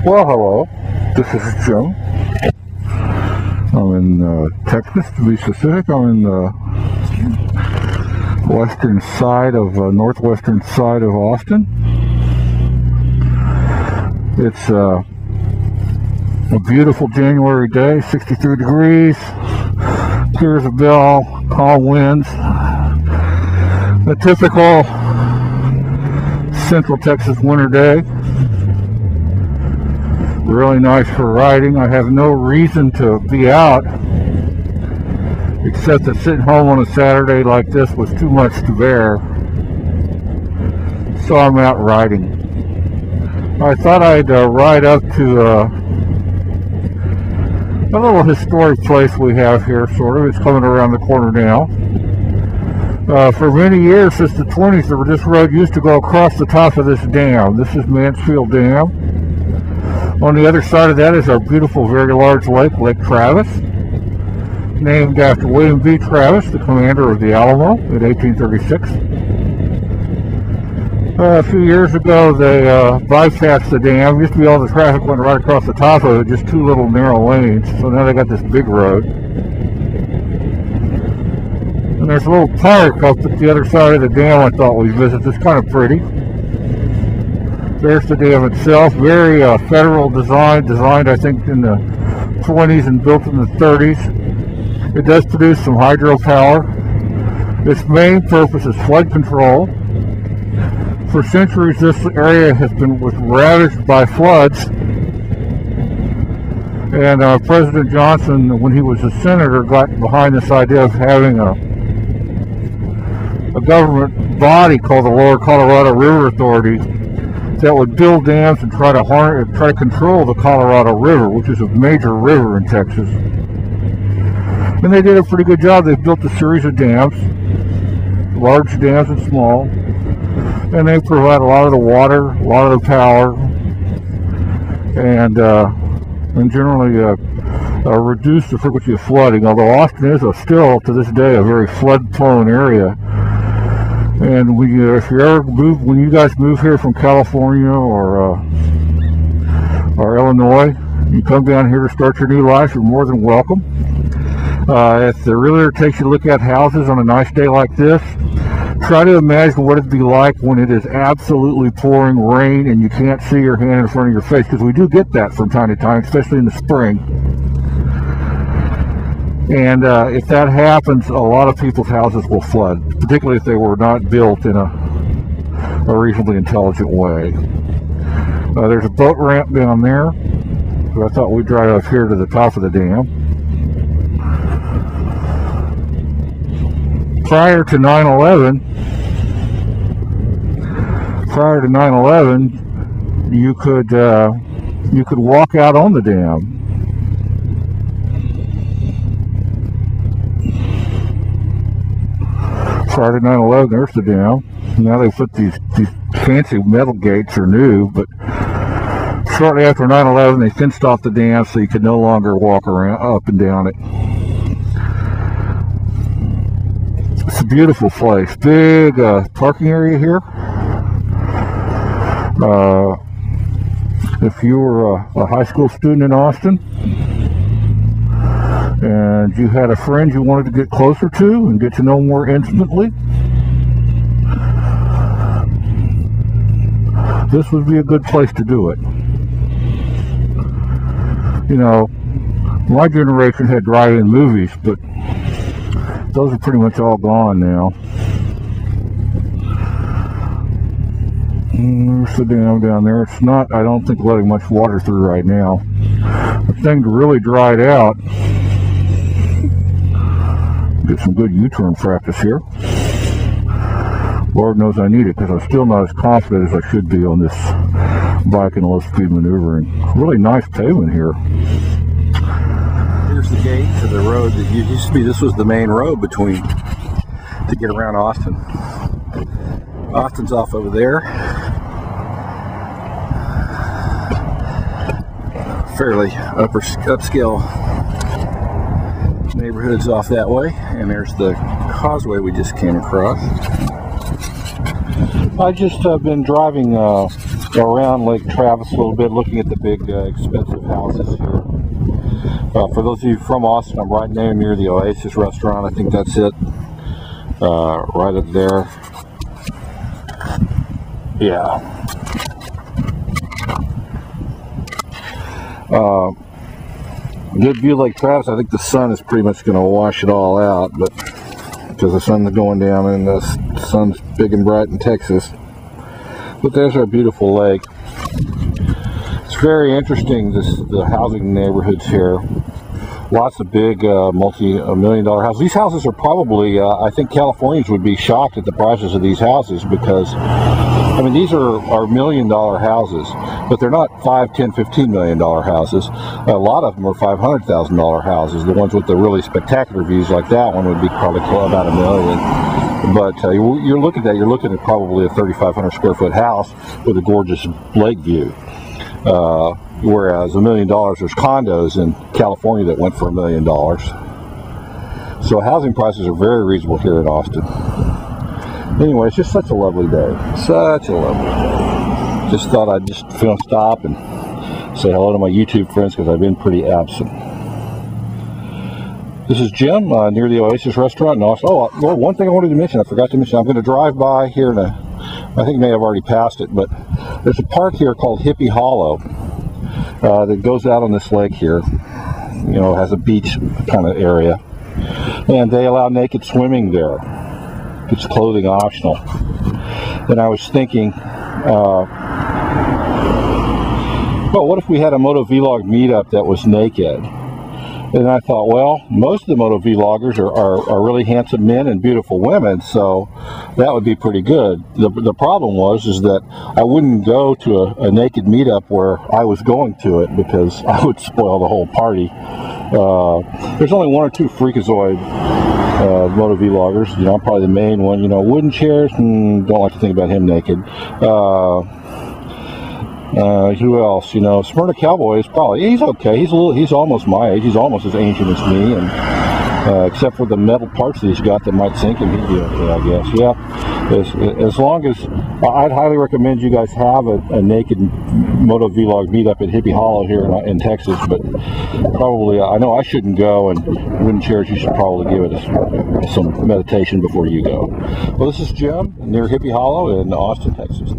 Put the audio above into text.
Well, hello, this is Jim. I'm in Texas, to be specific. I'm in the western side of, northwestern side of Austin. It's a beautiful January day, 63 degrees, clear as a bell, calm winds. A typical Central Texas winter day. Really nice for riding. I have no reason to be out except that sitting home on a Saturday like this was too much to bear. So I'm out riding. I thought I'd ride up to a little historic place we have here, sort of. It's coming around the corner now. For many years, since the 20s, this road used to go across the top of this dam. This is Mansfield Dam. On the other side of that is our beautiful, very large lake, Lake Travis, named after William B. Travis, the commander of the Alamo in 1836. A few years ago, they bypassed the dam. Used to be all the traffic went right across the top of it, just two little narrow lanes. So now they got this big road. And there's a little park up at the other side of the dam I thought we'd visit. It's kind of pretty. There's the dam itself, very federal designed I think in the 20s and built in the 30s. It does produce some hydropower. Its main purpose is flood control. For centuries this area was ravaged by floods, and President Johnson, when he was a senator, got behind this idea of having a government body called the Lower Colorado River Authority that would build dams and try to control the Colorado River, which is a major river in Texas. And they did a pretty good job. They built a series of dams, large dams and small, and they provide a lot of the water, a lot of the power, and generally reduce the frequency of flooding. Although Austin is still to this day a very flood-prone area. And if you ever move, when you guys move here from California or Illinois, you come down here to start your new life, you're more than welcome. If the realtor takes you to look at houses on a nice day like this, try to imagine what it'd be like when it is absolutely pouring rain and you can't see your hand in front of your face, because we do get that from time to time, especially in the spring. And if that happens, a lot of people's houses will flood, particularly if they were not built in a reasonably intelligent way. There's a boat ramp down there, so I thought we'd drive up here to the top of the dam. Prior to 9/11, you could walk out on the dam. Prior to 9/11, there's the dam. Now they put these fancy metal gates are new, but shortly after 9/11, they fenced off the dam so you could no longer walk around up and down it. It's a beautiful place. Big parking area here. If you were a high school student in Austin and you had a friend you wanted to get closer to and get to know more intimately, this would be a good place to do it. You know, my generation had drive-in movies, but those are pretty much all gone now. There's the dam down there. It's not, I don't think, letting much water through right now. The thing really dried out. Get some good U-turn practice here. Lord knows I need it, because I'm still not as confident as I should be on this bike and low-speed maneuvering. Really nice pavement here. Here's the gate to the road that used to be. This was the main road to get around Austin. Austin's off over there. Fairly upscale neighborhoods off that way, and there's the causeway we just came across. I just been driving around Lake Travis a little bit, looking at the big expensive houses here. For those of you from Austin, I'm right near the Oasis restaurant. I think that's it. Right up there. Yeah. Good view of Lake Travis. I think the sun is pretty much going to wash it all out, but because the sun's going down and the sun's big and bright in Texas. But there's our beautiful lake. It's very interesting, the housing neighborhoods here. Lots of big multi-million-dollar houses. These houses are probably, I think Californians would be shocked at the prices of these houses, because I mean, these are million-dollar houses, but they're not $5, $10, $15 million houses. A lot of them are $500,000 houses. The ones with the really spectacular views like that one would be probably about $1 million. But you're looking at that, you're looking at probably a 3,500 square foot house with a gorgeous lake view. Whereas $1 million, there's condos in California that went for $1 million. So housing prices are very reasonable here in Austin. Anyway, it's just such a lovely day. Such a lovely day. Just thought I'd just stop and say hello to my YouTube friends, because I've been pretty absent. This is Jim near the Oasis restaurant in Austin. Oh, well, one thing I wanted to mention, I forgot to mention, I'm going to drive by here in I think may have already passed it, but there's a park here called Hippie Hollow that goes out on this lake here. You know, has a beach kind of area, and they allow naked swimming there. It's clothing optional. And I was thinking, well, what if we had a motovlog meetup that was naked? And I thought, well, most of the motovloggers are really handsome men and beautiful women, so that would be pretty good. The problem is that I wouldn't go to a naked meetup where I was going to it, because I would spoil the whole party. There's only one or two freakazoid motovloggers. You know, I'm probably the main one. You know, wooden chairs, don't like to think about him naked. Who else? You know, Smyrna Cowboy is probably, he's okay. He's almost my age. He's almost as ancient as me, and except for the metal parts that he's got that might sink him, he'd be okay, I guess. Yeah, as long as, I'd highly recommend you guys have a naked motovlog meetup at Hippie Hollow here in Texas, but probably, I know I shouldn't go, and wooden chairs, you should probably give it some meditation before you go. Well, this is Jim near Hippie Hollow in Austin, Texas.